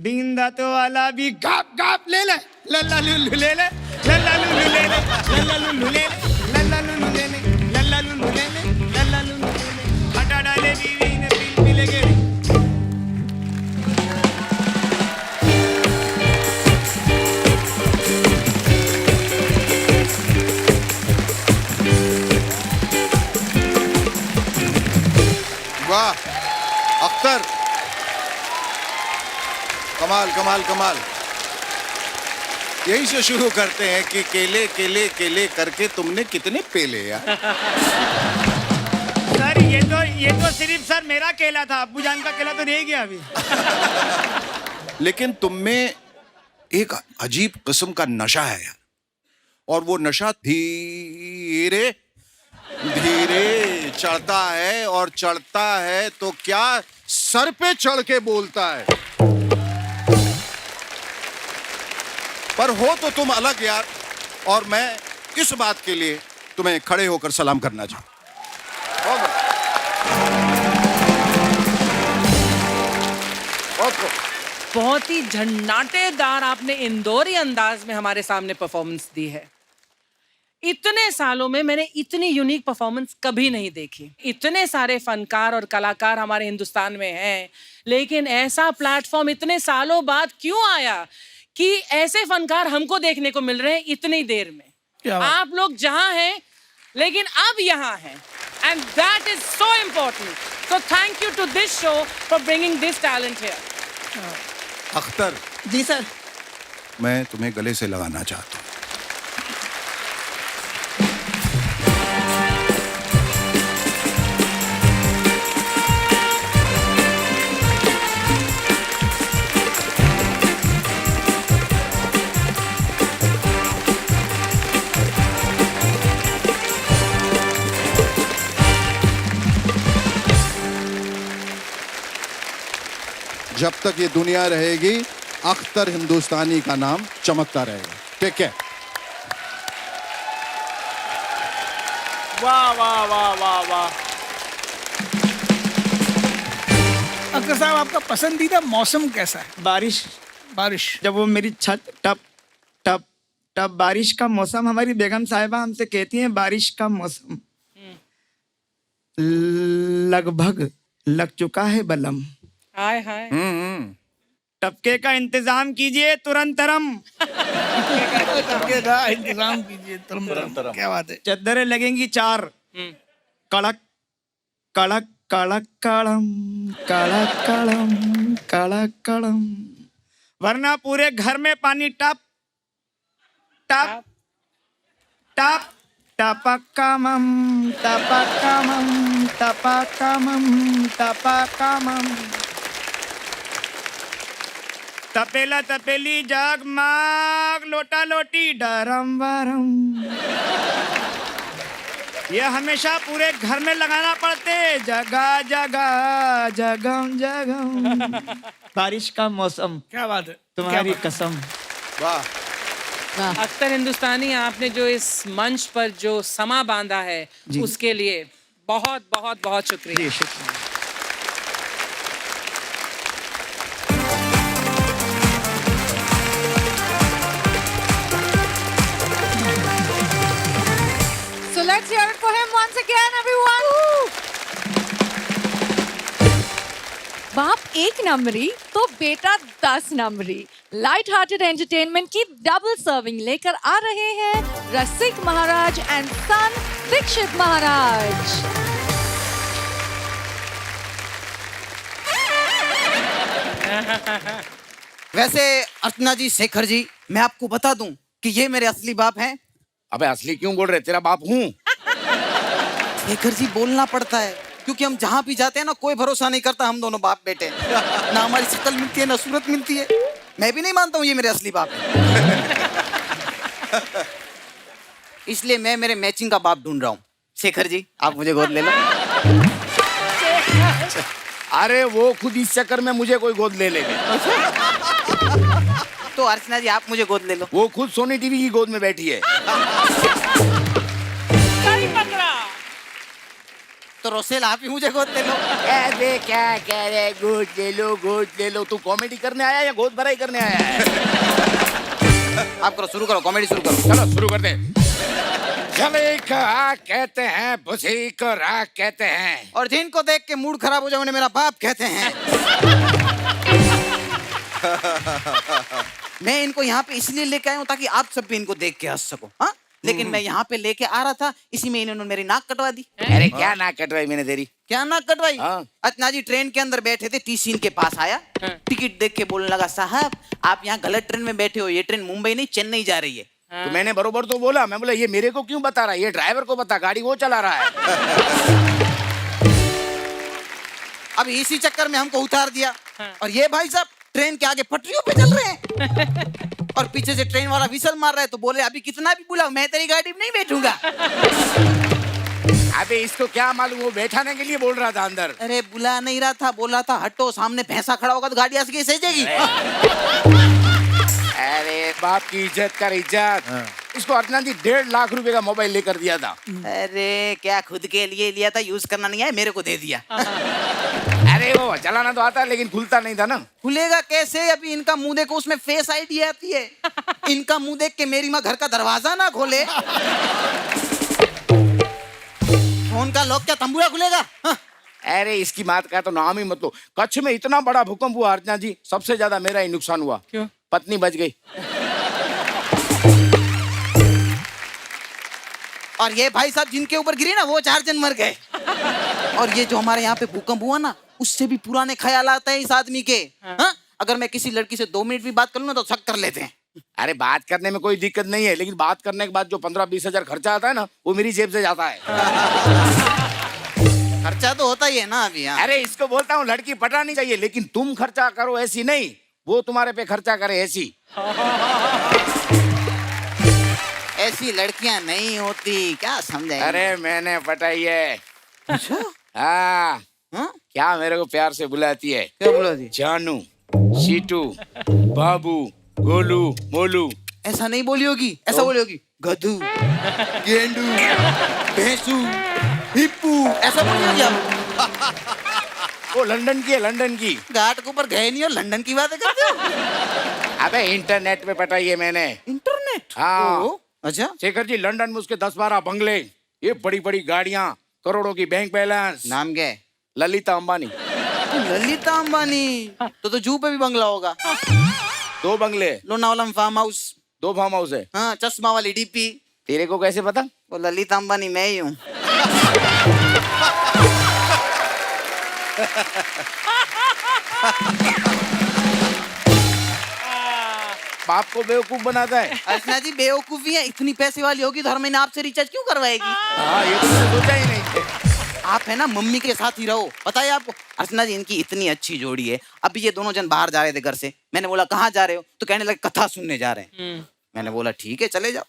बींदा तो वाला भी गाप गाप ले ले लल्ला लुल्लू ले ले लल्ला लुल्लू ले ले लल्ला लुल्लू ले ले लल्ला लुल्लू ले ले लल्ला लुल्लू ले ले लल्ला लुल्लू ले ले हटा डाले बीवी ने पिल पिले गे वाह अख्तर, कमाल कमाल कमाल। यही से शुरू करते हैं कि केले केले केले करके तुमने कितने पेले यार। सर ये तो सिर्फ सर मेरा केला था, अब्बू जान का केला तो रह गया अभी। लेकिन तुम में एक अजीब किस्म का नशा है यार, और वो नशा धीरे धीरे चढ़ता है, और चढ़ता है तो क्या सर पे चढ़ के बोलता है। पर हो तो तुम अलग यार, और मैं इस बात के लिए तुम्हें खड़े होकर सलाम करना चाहूँ। बहुत ही झन्नाटेदार आपने इंदौरी अंदाज में हमारे सामने परफॉर्मेंस दी है। इतने सालों में मैंने इतनी यूनिक परफॉर्मेंस कभी नहीं देखी। इतने सारे फनकार और कलाकार हमारे हिंदुस्तान में हैं, लेकिन ऐसा प्लेटफॉर्म इतने सालों बाद क्यों आया कि ऐसे फनकार हमको देखने को मिल रहे हैं इतनी देर में। आप लोग जहां हैं लेकिन अब यहाँ हैं, and that is so important. So thank you to this show for bringing this talent here. Akhtar ji sir. मैं तुम्हें गले से लगाना चाहता हूँ। जब तक ये दुनिया रहेगी, अख्तर हिंदुस्तानी का नाम चमकता रहेगा। Take care. वाह वाह वाह वाह वाह। अख्तर साहब, आपका पसंदीदा मौसम कैसा है? बारिश। बारिश। जब वो मेरी छत टप टप टप बारिश का मौसम, हमारी बेगम साहिबा हमसे कहती हैं बारिश का मौसम लगभग लग चुका है बलम। हाय हाय। टपके का इंतजाम कीजिए तुरंतरम। टपके का इंतजाम कीजिए तुरंतरम। क्या बात है। चद्दरें लगेंगी 4, कड़क कड़क कड़क कड़म कड़क कड़म कड़क कड़म, वरना पूरे घर में पानी टप टप टप टपकमम टपकमम टपकमम टपकमम। तपेला तपेली जगमग लोटा लोटी डरम वरम, ये हमेशा पूरे घर में लगाना पड़ते जगह जगह जगम जगम। बारिश का मौसम। क्या बात है। तुम्हारी कसम। वाह। अख्तर हिंदुस्तानी, आपने जो इस मंच पर जो समा बांधा है उसके लिए बहुत बहुत बहुत शुक्रिया। जी शुक्रिया। So let's hear it for him once again, everyone. बाप 1 नंबरी तो बेटा 10 नंबरी। लाइट हार्टेड एंटरटेनमेंट की डबल सर्विंग लेकर आ रहे हैं रसिक महाराज एंड सन दीक्षित महाराज। वैसे अर्चना जी, शेखर जी, मैं आपको बता दूं कि ये मेरे असली बाप हैं। अबे असली क्यों बोल रहे, तेरा बाप हूँ। शेखर जी, बोलना पड़ता है क्योंकि हम जहाँ भी जाते हैं ना, कोई भरोसा नहीं करता हम दोनों बाप बेटे। ना हमारी शक्ल मिलती है ना सूरत मिलती है। मैं भी नहीं मानता हूँ ये मेरे असली बाप है। इसलिए मैं मेरे मैचिंग का बाप ढूंढ रहा हूँ। शेखर जी, आप मुझे गोद ले लो। अरे वो खुद इस चक्कर में मुझे कोई गोद ले लेगा। तो अर्चना जी, आप मुझे गोद ले लो। वो खुद सोनी टीवी की गोद में बैठी है। तो रोसेल आप ही मुझे गोद ले लो। अरे क्या कह रहे, गोद ले लो। तू कॉमेडी करने आया या गोद भराई करने आया है? आप करो, शुरू करो, कॉमेडी शुरू करो। चलो शुरू कर दे। जले को आग कहते हैं, बुझी को राख कहते हैं। और जिनको देख के मूड खराब हो जाए उन्हें मेरा बाप कहते हैं। मैं इनको यहाँ पे इसलिए लेके आया हूँ ताकि आप सब भी इनको देख के हंस सको। हाँ, लेकिन मैं यहाँ पे लेके आ रहा था, इसी में इन्होंने मेरी नाक कटवा दी। अरे क्या नाक कटवाई मैंने तेरी? क्या नाक कटवाई? हाँ। अर्चना जी ट्रेन के अंदर बैठे थे, टी सीन के पास आया, टिकट देख के बोलने लगा, साहब आप यहाँ गलत ट्रेन में बैठे हो, ये ट्रेन मुंबई नहीं चेन्नई जा रही है। तो मैंने बरोबर तो बोला, मैं बोला ये मेरे को क्यों बता रहा है, ये ड्राइवर को बता, गाड़ी वो चला रहा है। अब इसी चक्कर में हमको उतार दिया। और ये भाई साहब ट्रेन के आगे पटरियों पे चल रहे हैं और पीछे से ट्रेन वाला विसल मार रहा है। तो बोले अभी कितना भी बुलाओ मैं तेरी गाड़ी में नहीं बैठूंगा। अबे इसको क्या मालूम, वो बैठाने के लिए बोल रहा था अंदर। अरे बुला नहीं रहा था, बोल रहा था हटो, सामने भैंसा खड़ा होगा तो गाड़ी ऐसे कैसे जाएगी। अरे बाप की इज्जत कर, इज्जत। इसको अर्चना जी 1.5 लाख रुपए का मोबाइल लेकर दिया था। अरे क्या खुद के लिए लिया था, यूज करना नहीं है, मेरे को दे दिया। अरे वो चलाना तो आता है लेकिन खुलता नहीं था ना। खुलेगा कैसे, अभी इनका मुंह देखो, उसमें फेस आईडी आती है। इनका मुंह देख के मेरी माँ घर का दरवाजा ना खोले। फोन का लॉक क्या तंबूरा खुलेगा? हाँ। अरे इसकी बात का तो नाम ही मत लो। कच्छ में इतना बड़ा भूकंप हुआ अर्चना जी, सबसे ज्यादा मेरा ही नुकसान हुआ। क्यों? पत्नी बच गई। और ये भाई साहब जिनके ऊपर गिरी ना वो 4 जन मर गए। और ये जो हमारे यहाँ पे भूकंप हुआ ना, उससे भी पुराने ख्याल आते हैं इस आदमी के। हाँ? अगर मैं किसी लड़की से 2 मिनट भी बात कर लूँ ना तो शक कर लेते हैं। अरे बात करने में कोई दिक्कत नहीं है, लेकिन बात करने के बाद जो 15-20 हजार खर्चा आता है ना, वो मेरी जेब से जाता है। खर्चा तो होता ही है ना अभी। हाँ। अरे इसको बोलता हूँ लड़की पटानी चाहिए, लेकिन तुम खर्चा करो ऐसी नहीं, वो तुम्हारे पे खर्चा करे ऐसी। ऐसी लड़कियां नहीं होती, क्या समझे? अरे मैंने पटाई है। अच्छा? हाँ। हाँ? क्या मेरे को प्यार से बुलाती है? क्या बोला दी? जानू, सीटू, बाबू, गोलू, मोलू। ऐसा नहीं बोली होगी, ऐसा बोली होगी गधू, गेंडू, भैंसू, हिप्पू, ऐसा बोली होगी आप। वो लंदन की है, लंदन की। घाट के ऊपर गए नहीं और लंदन की बातें करते हो। अबे इंटरनेट पे पटाई है मैंने। इंटरनेट? हाँ। ओ, अच्छा। शेखर जी लंदन में उसके 10-12 बंगले, ये बड़ी बड़ी गाड़ियां, करोड़ों की बैंक बैलेंस। नाम क्या है? ललिता अंबानी। ललिता अंबानी। तो जू पे भी बंगला होगा। 2 बंगले, लोनावाला में फार्म हाउस। 2 फार्म हाउस है। हाँ, चश्मा वाली डीपी। तेरे को कैसे पता? वो ललिता अंबानी मैं ही हूँ। बाप को बेवकूफ बनाता है। अर्चना जी बेवकूफी है, इतनी पैसे वाली होगी तो हर महीने आपसे रिचार्ज क्यों करवाएगी? हाँ ये तो मैंने सोचा ही नहीं। आप है ना मम्मी के साथ ही रहो। बताइए आपको अर्चना जी इनकी इतनी अच्छी जोड़ी है। अभी ये दोनों जन बाहर जा रहे थे घर से, मैंने बोला कहाँ जा रहे हो, तो कहने लगे कथा सुनने जा रहे हैं। मैंने बोला ठीक है चले जाओ।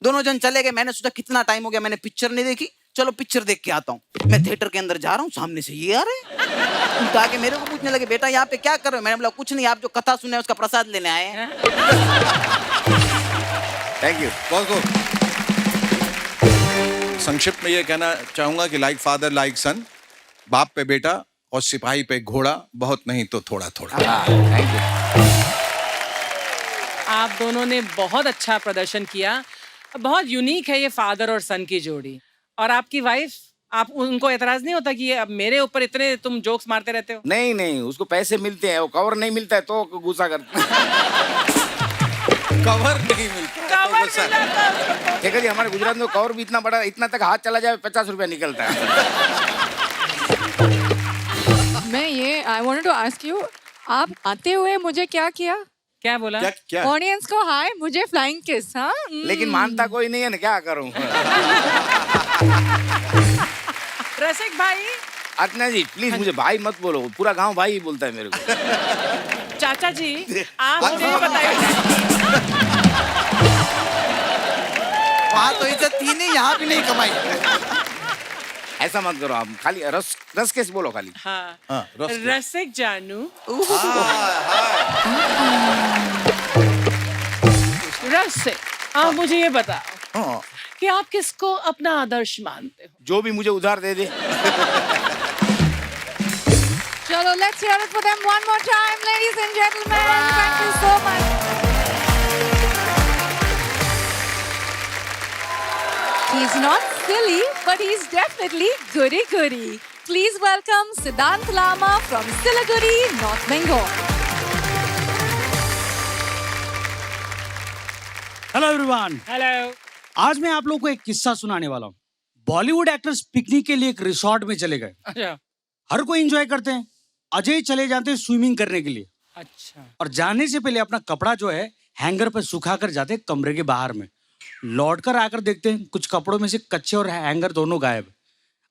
दोनों जन चले गए। मैंने सोचा कितना टाइम हो गया मैंने पिक्चर नहीं देखी, चलो पिक्चर देख के आता हूँ। मैं थिएटर के अंदर जा रहा हूँ, सामने से ये आ रहे तो आके मेरे को पूछने लगे बेटा यहाँ पे क्या कर रहे हो? मैंने बोला कुछ नहीं, आप जो कथा सुने उसका प्रसाद लेने आए हैं। Thank you. बहुत खूब। संक्षिप्त में ये कहना चाहूंगा कि लाइक फादर लाइक सन, बाप पे बेटा और सिपाही पे घोड़ा, बहुत नहीं तो थोड़ा थोड़ा। Thank you. आप दोनों ने बहुत अच्छा प्रदर्शन किया। बहुत यूनिक है ये फादर और सन की जोड़ी। और आपकी वाइफ, आप उनको एतराज नहीं होता कि ये अब मेरे ऊपर इतने तुम जोक्स मारते रहते हो? नहीं नहीं, उसको पैसे मिलते हैं, वो कवर नहीं मिलता है तो गुस्सा करती है। कवर नहीं मिलता तो गुस्सा। ठीक है जी, हमारे गुजरात में कवर भी इतना बड़ा, इतना तक हाथ चला जाए 50 रुपया निकलता है। मैं ये I wanted to ask you, आप आते हुए मुझे क्या किया? क्या बोला? क्या ऑडियंस को हाय, मुझे फ्लाइंग किस। हाँ लेकिन मानता कोई नहीं है ना, क्या करूं। रसिक भाई। अर्चना जी प्लीज मुझे भाई मत बोलो, पूरा गांव भाई ही बोलता है मेरे को। चाचा जी आप मुझे ये बताइए। वहाँ तो इज्जत थी नहीं, यहाँ भी नहीं कमाई। ऐसा मत करो आप, खाली रस रस केस बोलो खाली। हाँ, हाँ, रसिक जानू। रसिक, आप मुझे ये बताओ हाँ। कि कि आप किसको अपना आदर्श मानते हो? जो भी मुझे उधार दे दे। चलो, let's hear it for them one more time, ladies and gentlemen. Thank you so much. He's not silly, but he's definitely goody-goody. Please welcome Siddhant Lama from Siliguri, North Bengal. Hello everyone. Hello. आज मैं आप लोगों को एक किस्सा सुनाने वाला हूँ। बॉलीवुड एक्टर्स पिकनिक के लिए एक रिसोर्ट में चले गए। अच्छा हर कोई एंजॉय करते हैं। अजय चले जाते हैं स्विमिंग करने के लिए, अच्छा। और जाने से पहले अपना कपड़ा जो है हैंगर पर सुखा कर जाते हैं कमरे के बाहर में। लौट कर आकर देखते हैं कुछ कपड़ों में से कच्चे और हैंगर दोनों गायब।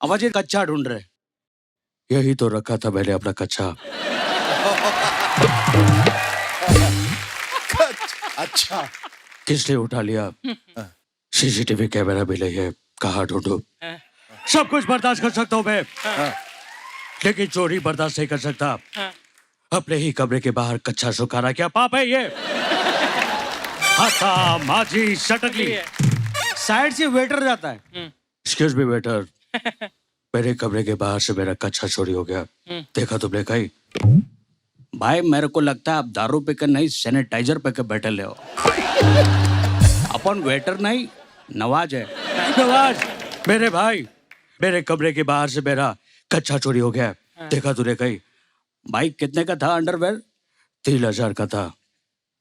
अब अजय कच्चा ढूंढ रहे। यही तो रखा था मैंने अपना कच्चा। अच्छा, किसने उठा लिया? सीसीटीवी कैमरा भी नहीं है, कहाँ ढूंढूं? सब कुछ बर्दाश्त कर सकता हूँ मैं, लेकिन चोरी बर्दाश्त नहीं कर सकता। अपने ही कमरे के बाहर कच्चा सुखाना क्या पाप है ये? हाथा माझी सटकली। साइड से वेटर जाता है। एक्सक्यूज मी वेटर, मेरे कमरे के बाहर से मेरा कच्चा चोरी हो गया। देखा तुमने कहीं? भाई मेरे को लगता है आप दारू पे कर नहीं सैनिटाइजर पे कर बैठे ले हो। अपन वेटर नहीं नवाज है। नवाज मेरे भाई, मेरे कमरे के बाहर से मेरा कच्चा चोरी हो गया। देखा तूने कहीं? भाई कितने का था अंडरवेयर? 3000 का था।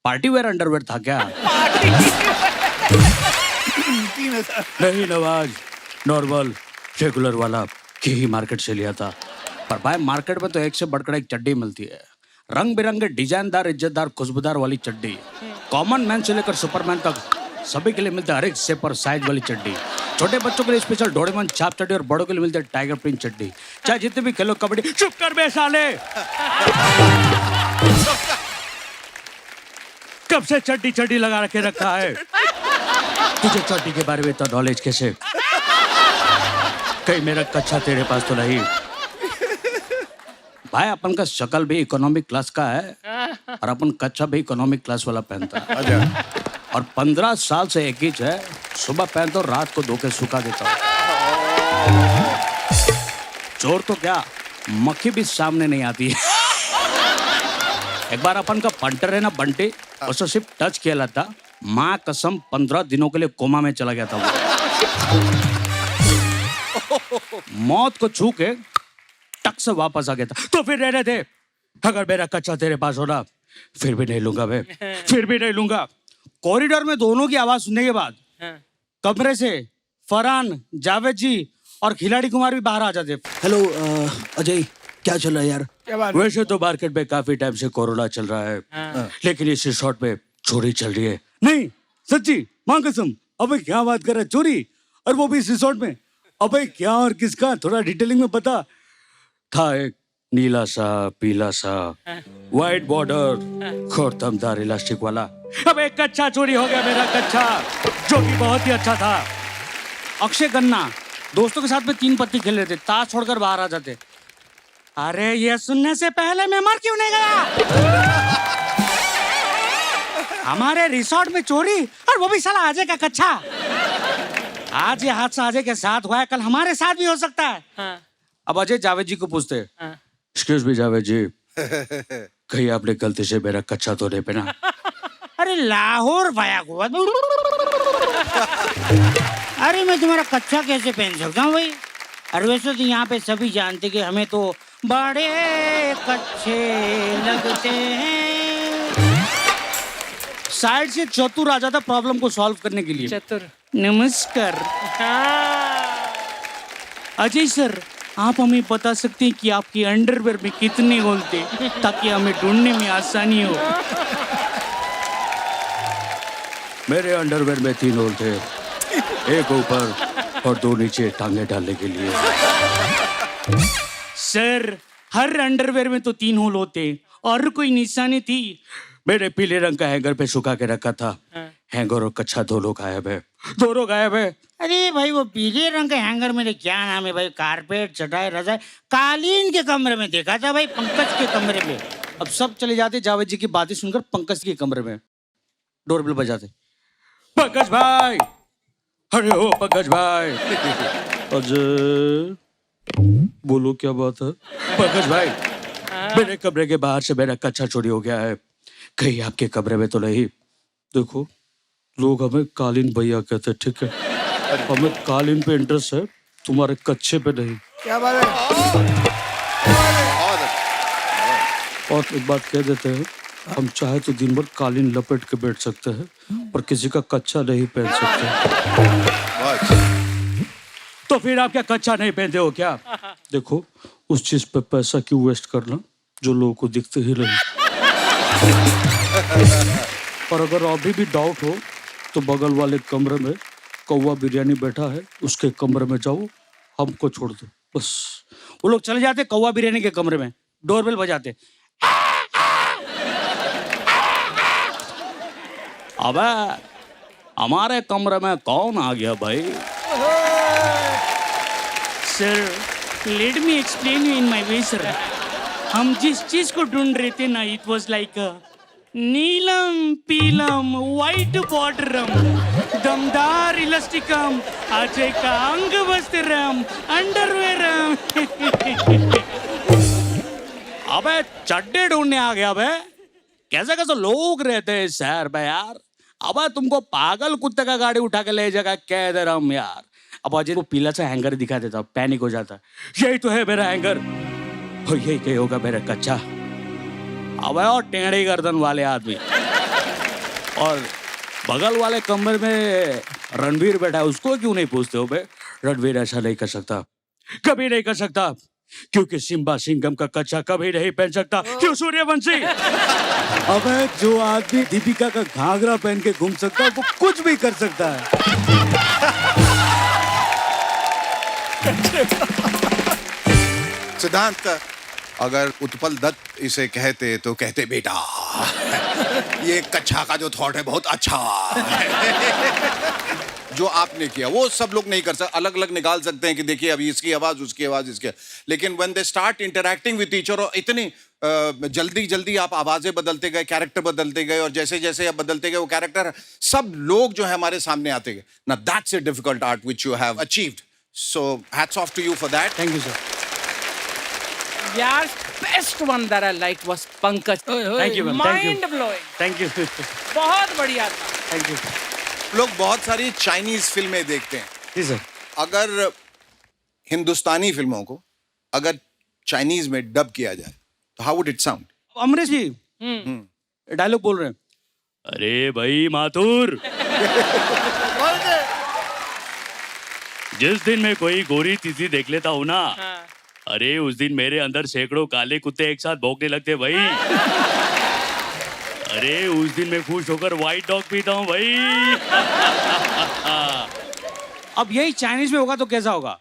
पार्टी वेयर अंडरवेयर था क्या? नहीं नवाज, नॉर्मल रेगुलर वाला की ही मार्केट से लिया था। पर भाई मार्केट में तो एक से बढ़कर एक चड्डी मिलती है, रंग बिरंगे डिजाइनदार इज्जतदार खुशबूदार वाली चड्डी। कॉमन मैन से लेकर सुपरमैन तक सभी के लिए मिलता है हर एक शेप और साइज वाली चड्डी। छोटे बच्चों के लिए स्पेशल डोरेमोन छाप चड्डी और बड़ों के लिए मिलती है टाइगर प्रिंट चड्डी। चाहे जितने भी खेलो कबड्डी। चुप कर बे साले, कब से चड्डी चड्डी लगा रखे रखा है? तुझे चड्डी के बारे में इतना नॉलेज कैसे? कहीं मेरा कच्चा तेरे पास तो नहीं? भाई अपन का शक्ल भी इकोनॉमिक क्लास का है और अपन कच्चा भी इकोनॉमिक क्लास वाला पहनता है। और 15 साल से एक ही है, सुबह पहनता हूँ रात को धो के सुखा देता हूँ। चोर तो क्या मक्खी भी सामने नहीं आती है। एक बार अपन का पंटर है ना बंटी, उसको सिर्फ टच किया था, माँ कसम 15 दिनों के लिए कोमा में चला गया था वो। मौत को छू के टक से वापस आ गया था। तो फिर रहने दे, अगर मेरा कच्चा तेरे पास हो ना फिर भी नहीं लूंगा मैं, फिर भी नहीं लूंगा। कॉरिडोर में दोनों की आवाज सुनने के बाद कमरे से फरहान, जावेद जी और खिलाड़ी कुमार भी बाहर आ जाते। हेलो अजय, क्या चल रहा है यार? वैसे तो मार्केट में काफी टाइम से कोरोना चल रहा है, लेकिन इस रिसोर्ट में चोरी चल रही है। नहीं सच्ची मां कसम। अबे क्या बात कर रहा है? चोरी? और वो भी इस रिसोर्ट में? अबे क्या और किसका? थोड़ा डिटेलिंग में बता। था एक नीला सा पीला सा व्हाइट बॉर्डर खोरतमदार इलास्टिक वाला। अब एक कच्चा चोरी हो गया मेरा कच्चा, जो कि बहुत ही अच्छा था। अक्षय खन्ना दोस्तों के साथ में 3 पत्ती खेल रहे थे, ताश छोड़कर बाहर आ जाते। अरे ये सुनने से पहले मैं मर क्यों नहीं गया? हमारे रिसोर्ट में चोरी और वो भी साला अजय का कच्चा। आज ये हादसा अजय के साथ हुआ है, कल हमारे साथ भी हो सकता है। अब अजय जावेद जी को पूछते, एक्सक्यूज मी जावेद जी, कहीं आपने गलती से मेरा कच्चा तो नहीं पहना? अरे लाहौर भाया हुआ। अरे मैं तुम्हारा कच्चा कैसे पहन सकता हूँ भाई? अरे वैसे तो यहाँ पे सभी जानते कि हमें तो बड़े कच्चे लगते हैं। साइड से चतुर आ जाता प्रॉब्लम को सॉल्व करने के लिए। चतुर नमस्कार अजय सर, आप हमें बता सकते हैं कि आपके अंडरवेयर में कितने होल थे, ताकि हमें ढूंढने में आसानी हो? मेरे अंडरवेयर में 3 होल थे, एक ऊपर और 2 नीचे टांगे डालने के लिए। सर हर अंडरवेयर में तो 3 होल होते और कोई निशानी थी। मैंने पीले रंग का हैंगर पे सुखा के रखा था। हैंगर और कच्चा दोनों गायब है, दोनों गायब है। अरे भाई वो पीले रंग के हैंगर में क्या नाम है भाई? कारपेट, चटाई, रजाई, कालीन के कमरे में देखा था भाई, पंकज के कमरे में। अब सब चले जाते जावेद जी की बातें सुनकर पंकज के कमरे में। डोरबेल बजाते, पंकज भाई अरे ओ पंकज भाई। अजय बोलो क्या बात है? पंकज भाई, मेरे कमरे के बाहर से मेरा कच्चा चोरी हो गया है, कहीं आपके कमरे में तो नहीं? देखो, लोग हमें कालीन भैया कहते हैं, ठीक है? हमें कालीन पे इंटरेस्ट है, तुम्हारे कच्चे पे नहीं। क्या बात है? और एक बात कह देते हैं, हम चाहे तो दिन भर कालीन लपेट के बैठ सकते हैं, पर किसी का कच्चा नहीं पहन सकते। तो फिर आप क्या कच्चा नहीं पहनते हो क्या? देखो, उस चीज पे पैसा क्यों वेस्ट करना जो लोगों को दिखते ही नहीं। और अगर अभी भी डाउट हो तो बगल वाले कमरे में कौवा बिरयानी बैठा है, उसके कमरे में जाओ, हमको छोड़ दो बस। वो लोग चले जाते कौवा बिरयानी के कमरे में, डोरबेल बजाते, अबे हमारे कमरे में कौन आ गया भाई? Sir, let me explain you in my way sir. हम जिस चीज को ढूंढ रहे थे ना, इट वाज लाइक नीलम पीलम व्हाइट बॉर्डरम दमदार इलास्टिकम अजय का अंग वस्त्रम अंडरवेयरम। अबे चड्डे ढूंढने आ गया बे? कैसे कैसे लोग रहते हैं शहर में यार। अबे तुमको पागल कुत्ते का गाड़ी उठा के ले जाएगा कह दे रहा हूँ यार। अब अजय को पीला सा हैंगर दिखा देता, पैनिक हो जाता, यही तो है मेरा हैंगर और यही कहीं होगा मेरा कच्चा। अबे और टेढ़ी गर्दन वाले आदमी, और बगल वाले कमरे में रणवीर बैठा है, उसको क्यों नहीं पूछते हो बे? रणवीर ऐसा नहीं कर सकता, कभी नहीं कर सकता, क्योंकि सिम्बा सिंघम का कच्चा कभी नहीं पहन सकता। क्यों सूर्यवंशी? अबे जो आदमी दीपिका का घाघरा पहन के घूम सकता है वो कुछ भी कर सकता है। सिद्धांत, अगर उत्पल दत्त इसे कहते तो कहते बेटा ये कच्चा का जो थॉट है बहुत अच्छा है। जो आपने किया वो सब लोग नहीं कर सकते, अलग अलग निकाल सकते हैं कि देखिए अभी इसकी आवाज उसकी आवाज इसके, लेकिन when they start interacting with each other, इतनी जल्दी जल्दी आप आवाजें बदलते गए, कैरेक्टर बदलते गए, और जैसे जैसे आप बदलते गए वो कैरेक्टर सब लोग जो है हमारे सामने आते गए ना। That's a difficult art which you have achieved, so hats off to you for that. Thank you sir. यार, best one that I liked was Pankaj. Thank you, man. Thank you. Mind blowing. Thank you. बहुत बढ़िया था। Thank you. लोग बहुत सारी Chinese फिल्में देखते हैं, जी सर। अगर हिंदुस्तानी फिल्मों को अगर चाइनीज में डब किया जाए तो how would it sound? Amrish ji dialogue बोल रहे हैं, अरे भाई माथुर, जिस दिन मैं कोई गोरी तीसी देख लेता हूँ ना, अरे उस दिन मेरे अंदर सैकड़ों काले कुत्ते एक साथ भौंकने लगते भाई। अरे उस दिन मैं खुश होकर व्हाइट डॉग पीता हूँ भाई। अब यही चाइनीज में होगा तो कैसा होगा?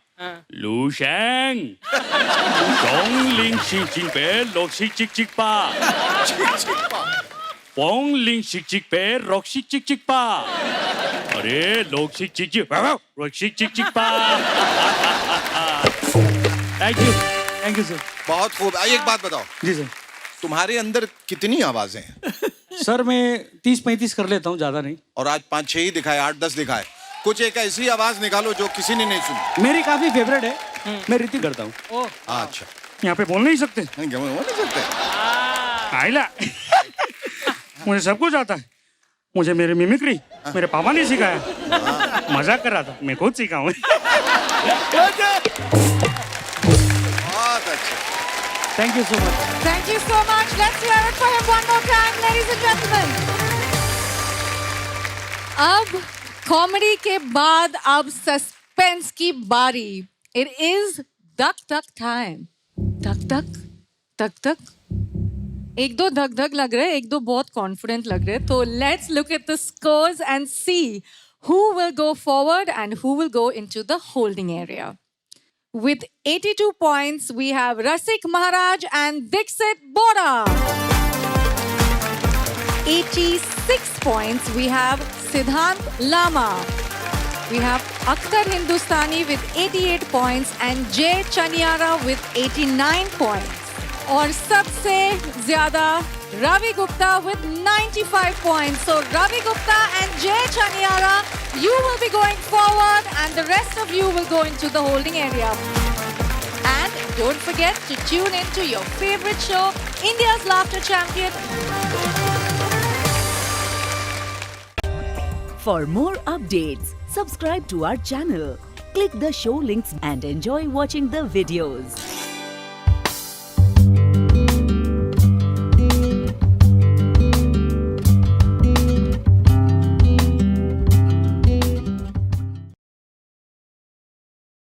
लू शेंग डोंग लिंग शिंग चिंग पे लोग शिक चिक चिक पा पोंग लिंग शिक चिक पे रोक शिक चिक चिक पा, अरे लोग शिक चिक चिक रोक शिक चिक चिक पा। Thank you sir. बहुत खूब। एक बात बताओ जी सर। तुम्हारे अंदर कितनी आवाजें हैं? सर मैं 30-35 कर लेता हूँ, ज्यादा नहीं। और आज 5-6 ही दिखाए, 8-10 दिखाए, कुछ एक ऐसी आवाज निकालो जो किसी ने नहीं सुनी। मेरी काफी फेवरेट है, मैं रीति करता हूँ। अच्छा, यहाँ पे बोल नहीं सकते? बोल नहीं सकते? आइला मुझे सब कुछ आता है, मुझे मेरी मिमिक्री मेरे पापा ने सिखाया। मजाक कर रहा था, मैं खुद सीखा हूँ। बहुत अच्छा। Thank you so much. Thank you so much. Let's hear it for him one more time, ladies and gentlemen. अब कॉमेडी के बाद अब सस्पेंस की बारी। It is duck duck time. Duck duck, duck duck. एक दो धक धक लग रहे, एक दो बहुत कॉन्फिडेंट लग रहे, तो let's look at the scores and see who will go forward and who will go into the holding area. With 82 points, we have Rasik Maharaj and Dixit Bora. 86 points, we have Siddhant Lama. We have Akhtar Hindustani with 88 points and Jay Chaniara with 89 points. और सबसे ज्यादा Ravi Gupta with 95 points. So Ravi Gupta and Jay Chaniara You will be going forward and the rest of you will go into the holding area. And don't forget to tune in to your favorite show, India's Laughter Champion. For more updates, subscribe to our channel, click the show links and enjoy watching the videos.